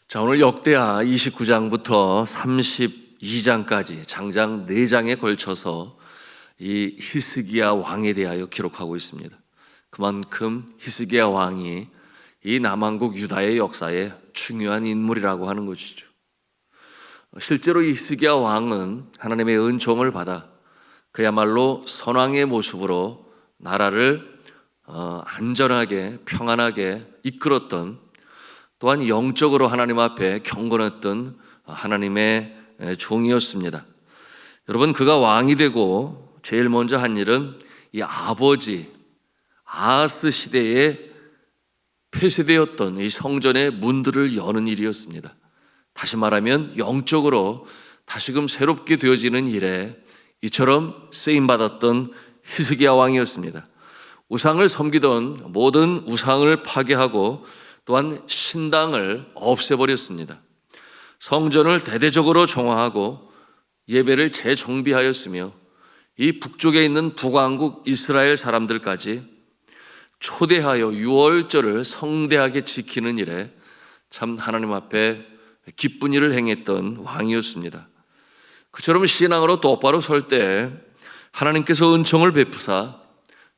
자, 오늘 역대하 29장부터 32장까지 장장 4장에 걸쳐서 이 히스기야 왕에 대하여 기록하고 있습니다. 그만큼 히스기야 왕이 이 남왕국 유다의 역사에 중요한 인물이라고 하는 것이죠. 실제로 이 히스기야 왕은 하나님의 은총을 받아 그야말로 선왕의 모습으로 나라를 안전하게 평안하게 이끌었던, 또한 영적으로 하나님 앞에 경건했던 하나님의 종이었습니다. 여러분, 그가 왕이 되고 제일 먼저 한 일은 이 아버지 아하스 시대에 폐쇄되었던 이 성전의 문들을 여는 일이었습니다. 다시 말하면 영적으로 다시금 새롭게 되어지는 일에 이처럼 쓰임받았던 히스기야 왕이었습니다. 우상을 섬기던 모든 우상을 파괴하고 또한 신당을 없애버렸습니다. 성전을 대대적으로 정화하고 예배를 재정비하였으며 이 북쪽에 있는 북왕국 이스라엘 사람들까지 초대하여 유월절을 성대하게 지키는 일에 참 하나님 앞에 기쁜 일을 행했던 왕이었습니다. 그처럼 신앙으로 똑바로 설 때 하나님께서 은총을 베푸사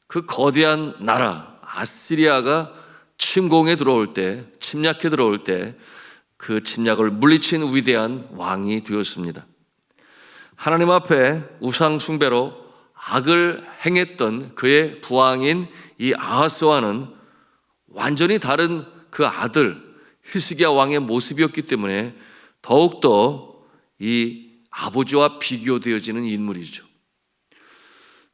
그 거대한 나라 아시리아가 침략해 들어올 때 그 침략을 물리친 위대한 왕이 되었습니다. 하나님 앞에 우상 숭배로 악을 행했던 그의 부왕인 이 아하스와는 완전히 다른 그 아들 히스기야 왕의 모습이었기 때문에 더욱더 이 아버지와 비교되어지는 인물이죠.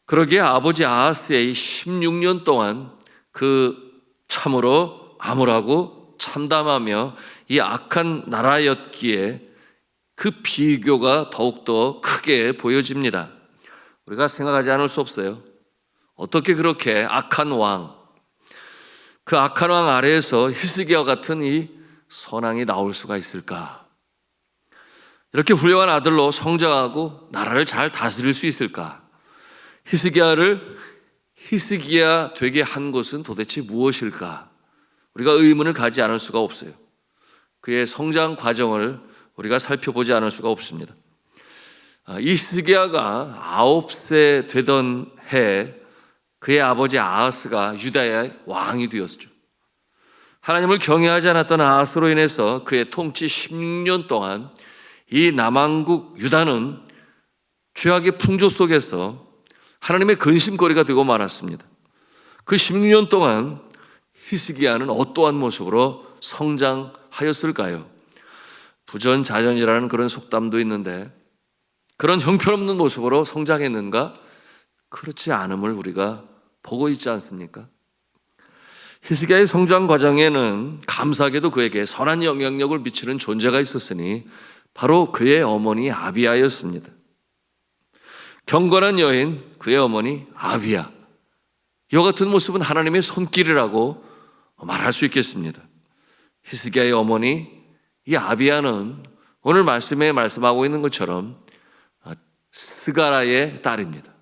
그러기에 아버지 아하스의 16년 동안 그 참으로 암울하고 참담하며 이 악한 나라였기에 그 비교가 더욱더 크게 보여집니다. 우리가 생각하지 않을 수 없어요. 어떻게 그렇게 악한 왕, 그 악한 왕 아래에서 히스기야 같은 이 선왕이 나올 수가 있을까? 이렇게 훌륭한 아들로 성장하고 나라를 잘 다스릴 수 있을까? 히스기야를 히스기야 되게 한 것은 도대체 무엇일까? 우리가 의문을 가지 않을 수가 없어요. 그의 성장 과정을 우리가 살펴보지 않을 수가 없습니다. 이 히스기야가 9세 되던 해 그의 아버지 아하스가 유다의 왕이 되었죠. 하나님을 경외하지 않았던 아하스로 인해서 그의 통치 16년 동안 이 남왕국 유다는 죄악의 풍조 속에서 하나님의 근심거리가 되고 말았습니다. 그 16년 동안 히스기야는 어떠한 모습으로 성장하였을까요? 부전자전이라는 그런 속담도 있는데 그런 형편없는 모습으로 성장했는가? 그렇지 않음을 우리가 보고 있지 않습니까? 히스기야의 성장 과정에는 감사하게도 그에게 선한 영향력을 미치는 존재가 있었으니 바로 그의 어머니 아비야였습니다. 경건한 여인, 그의 어머니 아비야, 이와 같은 모습은 하나님의 손길이라고 말할 수 있겠습니다. 히스기야의 어머니 이 아비야는 오늘 말씀에 말씀하고 있는 것처럼 스가랴의 딸입니다.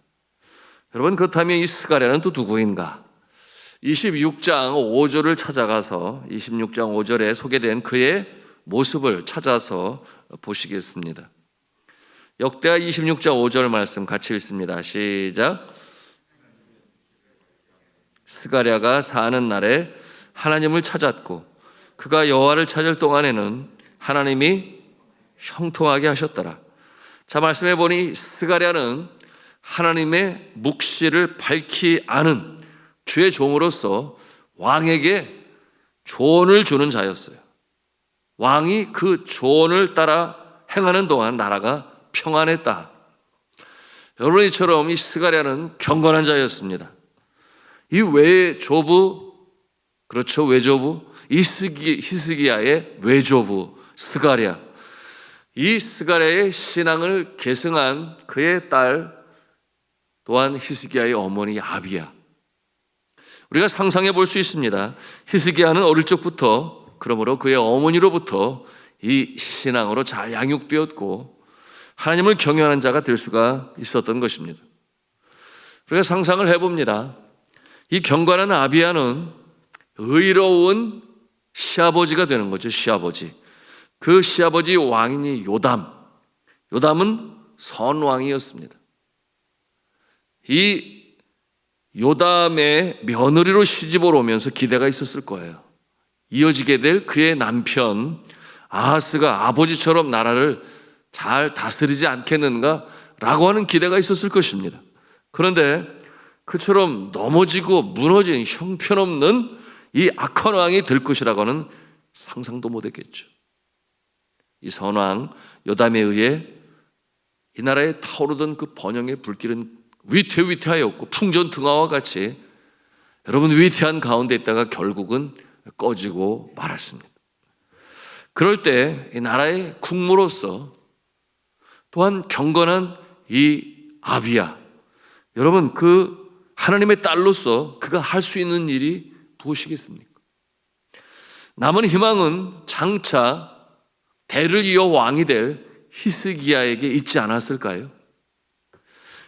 여러분, 그렇다면 이 스가랴는 또 누구인가? 26장 5절을 찾아가서 26장 5절에 소개된 그의 모습을 찾아서 보시겠습니다. 역대하 26장 5절 말씀 같이 읽습니다. 시작. 스가랴가 사는 날에 하나님을 찾았고 그가 여호와를 찾을 동안에는 하나님이 형통하게 하셨더라. 자, 말씀해 보니 스가랴는 하나님의 묵시를 밝히 아는 주의 종으로서 왕에게 조언을 주는 자였어요. 왕이 그 조언을 따라 행하는 동안 나라가 평안했다. 여러분이처럼 이 스가랴는 경건한 자였습니다. 이 외조부, 그렇죠, 외조부, 히스기야의 외조부 스가랴, 이 스가랴의 신앙을 계승한 그의 딸 또한 히스기야의 어머니 아비야. 우리가 상상해 볼 수 있습니다. 히스기야는 어릴 적부터 그러므로 그의 어머니로부터 이 신앙으로 잘 양육되었고 하나님을 경외하는 자가 될 수가 있었던 것입니다. 우리가 상상을 해봅니다. 이 경건한 아비야는 의로운 시아버지가 되는 거죠. 시아버지. 그 시아버지 왕이 요담. 요담은 선왕이었습니다. 이 요담의 며느리로 시집을 오면서 기대가 있었을 거예요. 이어지게 될 그의 남편 아하스가 아버지처럼 나라를 잘 다스리지 않겠는가라고 하는 기대가 있었을 것입니다. 그런데 그처럼 넘어지고 무너진 형편없는 이 악한 왕이 될 것이라고는 상상도 못했겠죠. 이 선왕 요담에 의해 이 나라에 타오르던 그 번영의 불길은 위태위태하였고 풍전등화와 같이 여러분 위태한 가운데 있다가 결국은 꺼지고 말았습니다. 그럴 때 이 나라의 국무로서 또한 경건한 이 아비야, 여러분 그 하나님의 딸로서 그가 할 수 있는 일이 무엇이겠습니까? 남은 희망은 장차 대를 이어 왕이 될 히스기야에게 있지 않았을까요?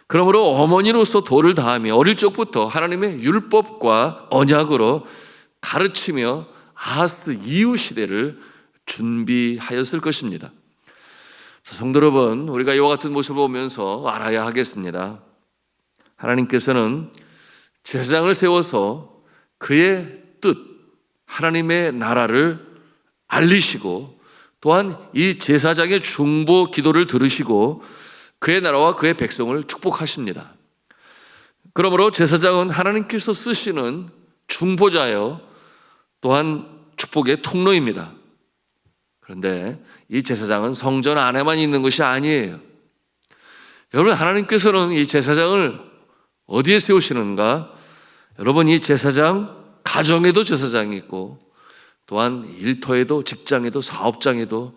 그러므로 어머니로서 도를 다하며 어릴 적부터 하나님의 율법과 언약으로 가르치며 아하스 이후 시대를 준비하였을 것입니다. 성도 여러분, 우리가 이와 같은 모습을 보면서 알아야 하겠습니다. 하나님께서는 제사장을 세워서 그의 뜻, 하나님의 나라를 알리시고 또한 이 제사장의 중보 기도를 들으시고 그의 나라와 그의 백성을 축복하십니다. 그러므로 제사장은 하나님께서 쓰시는 중보자요 또한 축복의 통로입니다. 그런데 이 제사장은 성전 안에만 있는 것이 아니에요. 여러분, 하나님께서는 이 제사장을 어디에 세우시는가? 여러분, 이 제사장 가정에도 제사장이 있고 또한 일터에도 직장에도 사업장에도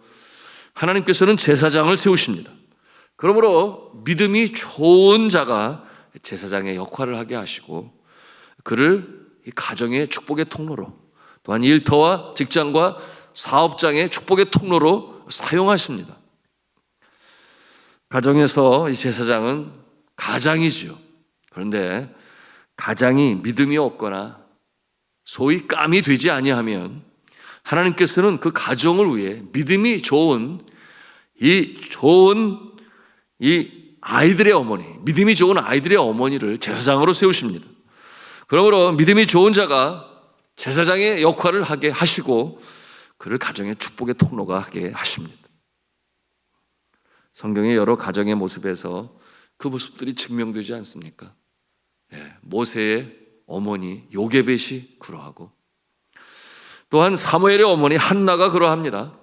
하나님께서는 제사장을 세우십니다. 그러므로 믿음이 좋은 자가 제사장의 역할을 하게 하시고 그를 이 가정의 축복의 통로로 또한 일터와 직장과 사업장의 축복의 통로로 사용하십니다. 가정에서 이 제사장은 가장이지요. 그런데 가장이 믿음이 없거나 소위 깜이 되지 아니하면 하나님께서는 그 가정을 위해 믿음이 좋은 아이들의 어머니, 믿음이 좋은 아이들의 어머니를 제사장으로 세우십니다. 그러므로 믿음이 좋은 자가 제사장의 역할을 하게 하시고 그를 가정의 축복의 통로가 하게 하십니다. 성경의 여러 가정의 모습에서 그 모습들이 증명되지 않습니까? 모세의 어머니 요게벳이 그러하고 또한 사무엘의 어머니 한나가 그러합니다.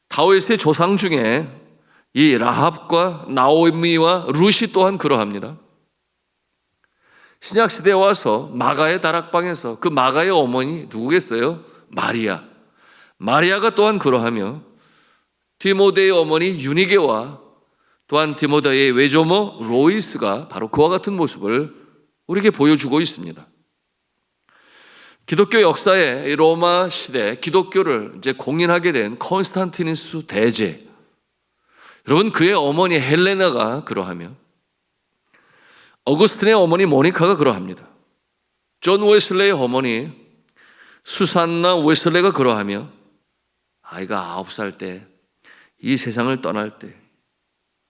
다윗의 조상 중에 이 라합과 나오미와 룻이 또한 그러합니다. 신약시대에 와서 마가의 다락방에서 그 마가의 어머니 누구겠어요? 마리아가 또한 그러하며 디모데의 어머니 유니게와 또한 디모데의 외조모 로이스가 바로 그와 같은 모습을 우리에게 보여주고 있습니다. 기독교 역사의 로마 시대 기독교를 이제 공인하게 된 콘스탄티누스 대제, 여러분 그의 어머니 헬레나가 그러하며 어거스틴의 어머니 모니카가 그러합니다. 존 웨슬레의 어머니 수산나 웨슬레가 그러하며 아이가 9살 때 이 세상을 떠날 때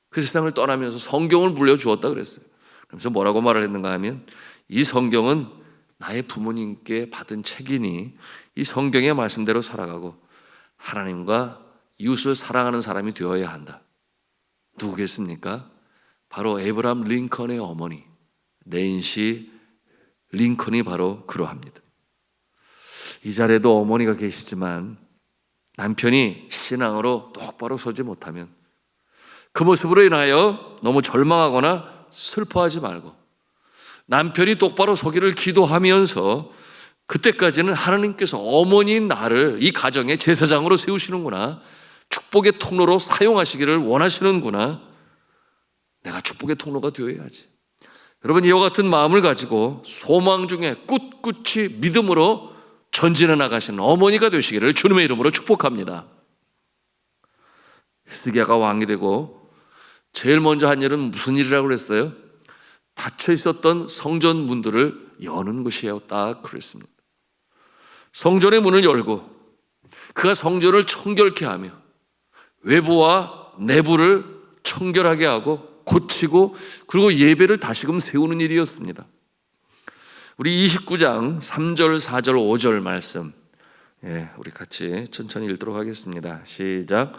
그 세상을 떠나면서 성경을 물려주었다 그랬어요. 그래서 뭐라고 말을 했는가 하면 이 성경은 나의 부모님께 받은 책이니 이 성경의 말씀대로 살아가고 하나님과 이웃을 사랑하는 사람이 되어야 한다. 누구겠습니까? 바로 에이브라함 링컨의 어머니 낸시 링컨이 바로 그러합니다. 이 자리에도 어머니가 계시지만 남편이 신앙으로 똑바로 서지 못하면 그 모습으로 인하여 너무 절망하거나 슬퍼하지 말고 남편이 똑바로 서기를 기도하면서 그때까지는 하나님께서 어머니인 나를 이 가정의 제사장으로 세우시는구나, 축복의 통로로 사용하시기를 원하시는구나, 내가 축복의 통로가 되어야지. 여러분 이와 같은 마음을 가지고 소망 중에 꿋꿋이 믿음으로 전진해 나가시는 어머니가 되시기를 주님의 이름으로 축복합니다. 히스기야가 왕이 되고 제일 먼저 한 일은 무슨 일이라고 그랬어요? 닫혀 있었던 성전 문들을 여는 것이에요. 딱 그랬습니다. 성전의 문을 열고 그가 성전을 청결케 하며 외부와 내부를 청결하게 하고 고치고 그리고 예배를 다시금 세우는 일이었습니다. 우리 29장 3절, 4절, 5절 말씀, 우리 같이 천천히 읽도록 하겠습니다. 시작.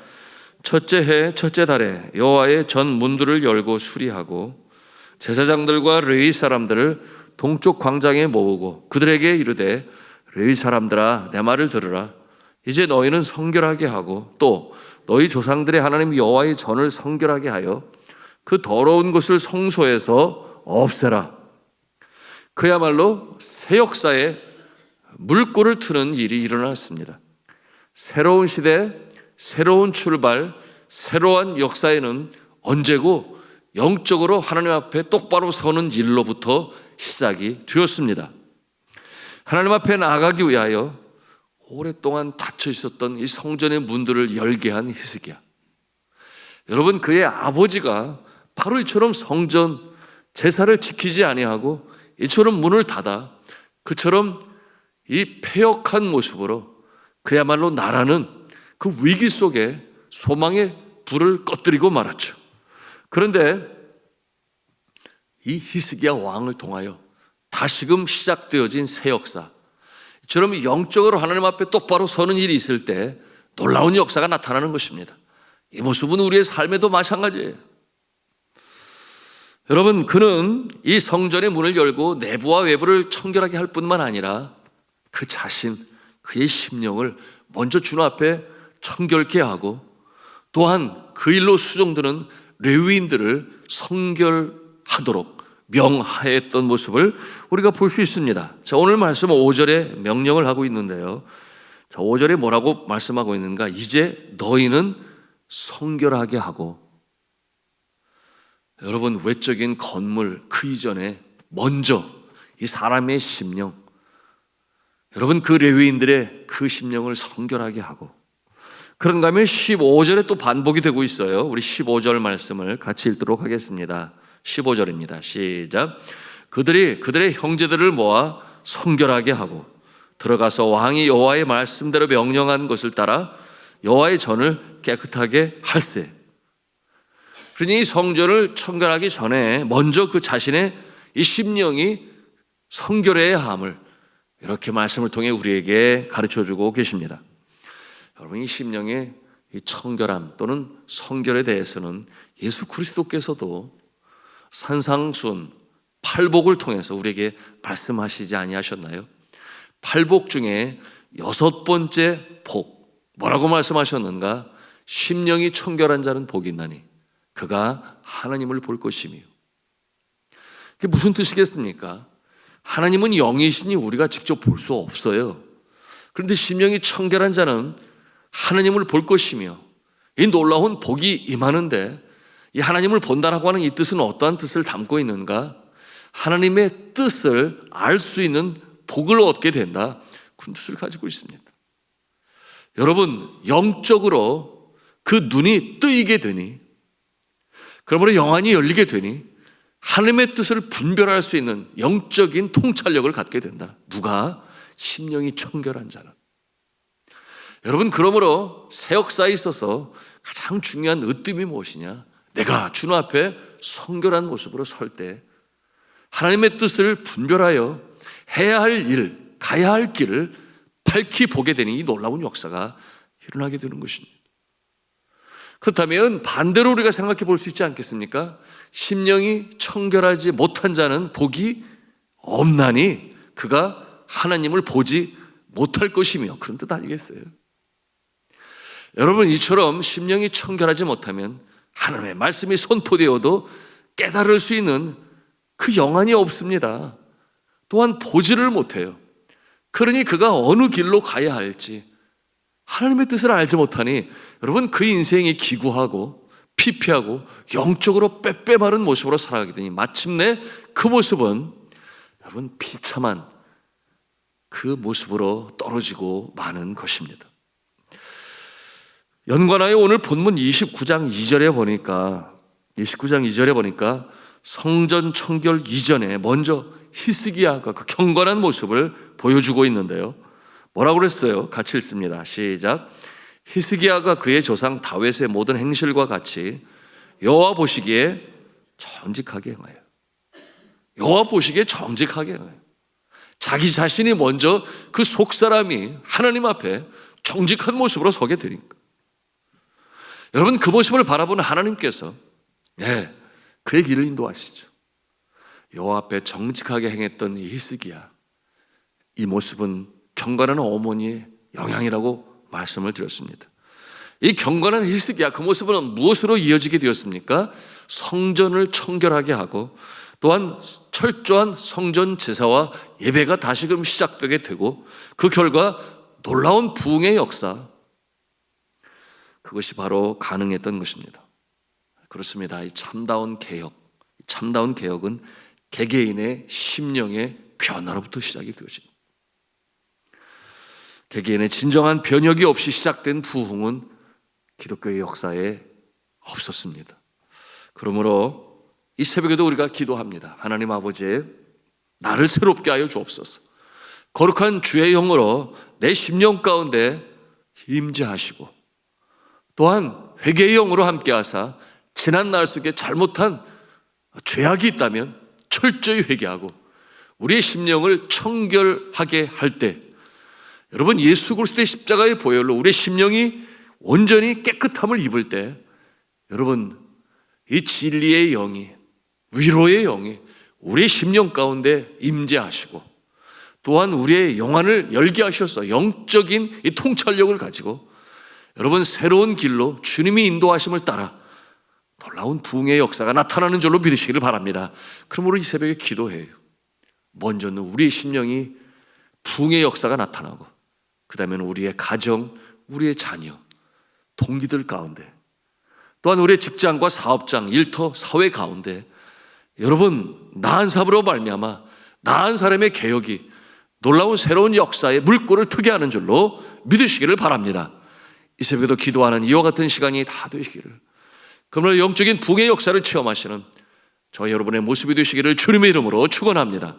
첫째 해 첫째 달에 여호와의 전 문들을 열고 수리하고 제사장들과 레위 사람들을 동쪽 광장에 모으고 그들에게 이르되 레위 사람들아 내 말을 들으라. 이제 너희는 성결하게 하고 또 너희 조상들의 하나님 여호와의 전을 성결하게 하여 그 더러운 것을 성소에서 없애라. 그야말로 새 역사에 물꼬를 트는 일이 일어났습니다. 새로운 시대, 새로운 출발, 새로운 역사에는 언제고 영적으로 하나님 앞에 똑바로 서는 일로부터 시작이 되었습니다. 하나님 앞에 나아가기 위하여 오랫동안 닫혀 있었던 이 성전의 문들을 열게 한 히스기야. 여러분, 그의 아버지가 바로 이처럼 성전 제사를 지키지 아니하고 이처럼 문을 닫아 그처럼 이 패역한 모습으로 그야말로 나라는 그 위기 속에 소망의 불을 꺼뜨리고 말았죠. 그런데 이 히스기야 왕을 통하여 다시금 시작되어진 새 역사, 이처럼 영적으로 하나님 앞에 똑바로 서는 일이 있을 때 놀라운 역사가 나타나는 것입니다. 이 모습은 우리의 삶에도 마찬가지예요. 여러분, 그는 이 성전의 문을 열고 내부와 외부를 청결하게 할 뿐만 아니라 그 자신, 그의 심령을 먼저 주님 앞에 청결케 하고 또한 그 일로 수종드는 레위인들을 성결하도록 명하였던 모습을 우리가 볼 수 있습니다. 자, 오늘 말씀 5절에 명령을 하고 있는데요. 자, 5절에 뭐라고 말씀하고 있는가? 이제 너희는 성결하게 하고. 여러분, 외적인 건물 그 이전에 먼저 이 사람의 심령, 여러분 그 레위인들의 그 심령을 성결하게 하고, 그런가 하면 15절에 또 반복이 되고 있어요. 우리 15절 말씀을 같이 읽도록 하겠습니다. 15절입니다. 시작. 그들이 그들의 형제들을 모아 성결하게 하고 들어가서 왕이 여호와의 말씀대로 명령한 것을 따라 여호와의 전을 깨끗하게 할세. 그러니 이 성전을 청결하기 전에 먼저 그 자신의 이 심령이 성결해야 함을 이렇게 말씀을 통해 우리에게 가르쳐주고 계십니다. 여러분, 이 심령의 이 청결함 또는 성결에 대해서는 예수 그리스도께서도 산상순 팔복을 통해서 우리에게 말씀하시지 아니하셨나요? 팔복 중에 6번째 복, 뭐라고 말씀하셨는가? 심령이 청결한 자는 복이 있나니 그가 하나님을 볼 것이며. 그게 무슨 뜻이겠습니까? 하나님은 영이시니 우리가 직접 볼 수 없어요. 그런데 심령이 청결한 자는 하나님을 볼 것이며, 이 놀라운 복이 임하는데, 이 하나님을 본다라고 하는 이 뜻은 어떠한 뜻을 담고 있는가? 하나님의 뜻을 알 수 있는 복을 얻게 된다, 그런 뜻을 가지고 있습니다. 여러분, 영적으로 그 눈이 뜨이게 되니, 그러므로 영안이 열리게 되니 하나님의 뜻을 분별할 수 있는 영적인 통찰력을 갖게 된다. 누가? 심령이 청결한 자는. 여러분, 그러므로 새 역사에 있어서 가장 중요한 으뜸이 무엇이냐? 내가 주님 앞에 성결한 모습으로 설 때 하나님의 뜻을 분별하여 해야 할 일, 가야 할 길을 밝히 보게 되는 이 놀라운 역사가 일어나게 되는 것입니다. 그렇다면 반대로 우리가 생각해 볼 수 있지 않겠습니까? 심령이 청결하지 못한 자는 복이 없나니 그가 하나님을 보지 못할 것이며, 그런 뜻 아니겠어요? 여러분, 이처럼 심령이 청결하지 못하면 하나님의 말씀이 선포되어도 깨달을 수 있는 그 영안이 없습니다. 또한 보지를 못해요. 그러니 그가 어느 길로 가야 할지 하나님의 뜻을 알지 못하니 여러분, 그 인생이 기구하고 피폐하고 영적으로 빼빼마른 모습으로 살아가게 되니 마침내 그 모습은 여러분 비참한 그 모습으로 떨어지고 마는 것입니다. 연관하여 오늘 본문 29장 2절에 보니까 성전 청결 이전에 먼저 히스기야가 그 경건한 모습을 보여주고 있는데요. 뭐라고 그랬어요? 같이 읽습니다. 시작. 히스기야가 그의 조상 다윗의 모든 행실과 같이 여호와 보시기에 정직하게 행하여. 여호와 보시기에 정직하게 행하여. 자기 자신이 먼저 그 속사람이 하나님 앞에 정직한 모습으로 서게 되니까. 여러분, 그 모습을 바라보는 하나님께서 그의 길을 인도하시죠. 여호와 앞에 정직하게 행했던 이 히스기야, 이 모습은 경건한 어머니의 영향이라고 말씀을 드렸습니다. 이 경건한 히스기야, 그 모습은 무엇으로 이어지게 되었습니까? 성전을 청결하게 하고 또한 철저한 성전 제사와 예배가 다시금 시작되게 되고, 그 결과 놀라운 부흥의 역사, 그것이 바로 가능했던 것입니다. 그렇습니다. 이 참다운 개혁은 개개인의 심령의 변화로부터 시작이 되어집니다. 개개인의 진정한 변혁이 없이 시작된 부흥은 기독교의 역사에 없었습니다. 그러므로 이 새벽에도 우리가 기도합니다. 하나님 아버지, 나를 새롭게 하여 주옵소서. 거룩한 주의 영으로 내 심령 가운데 임재하시고, 또한 회개의 영으로 함께하사 지난 날 속에 잘못한 죄악이 있다면 철저히 회개하고 우리의 심령을 청결하게 할 때, 여러분, 예수 그리스도의 십자가의 보혈로 우리의 심령이 온전히 깨끗함을 입을 때, 여러분, 이 진리의 영이, 위로의 영이 우리의 심령 가운데 임재하시고, 또한 우리의 영안을 열게 하셔서 영적인 이 통찰력을 가지고 여러분, 새로운 길로 주님이 인도하심을 따라 놀라운 부흥의 역사가 나타나는 줄로 믿으시기를 바랍니다. 그러므로 이 새벽에 기도해요. 먼저는 우리의 심령이 부흥의 역사가 나타나고, 그 다음에는 우리의 가정, 우리의 자녀, 동기들 가운데, 또한 우리의 직장과 사업장, 일터, 사회 가운데 여러분, 나은 삶으로 말미암아 나은 사람의 개혁이 놀라운 새로운 역사의 물꼬를 트게 하는 줄로 믿으시기를 바랍니다. 이 새벽에도 기도하는 이와 같은 시간이 다 되시기를, 그러므로 영적인 부흥의 역사를 체험하시는 저 여러분의 모습이 되시기를 주님의 이름으로 축원합니다.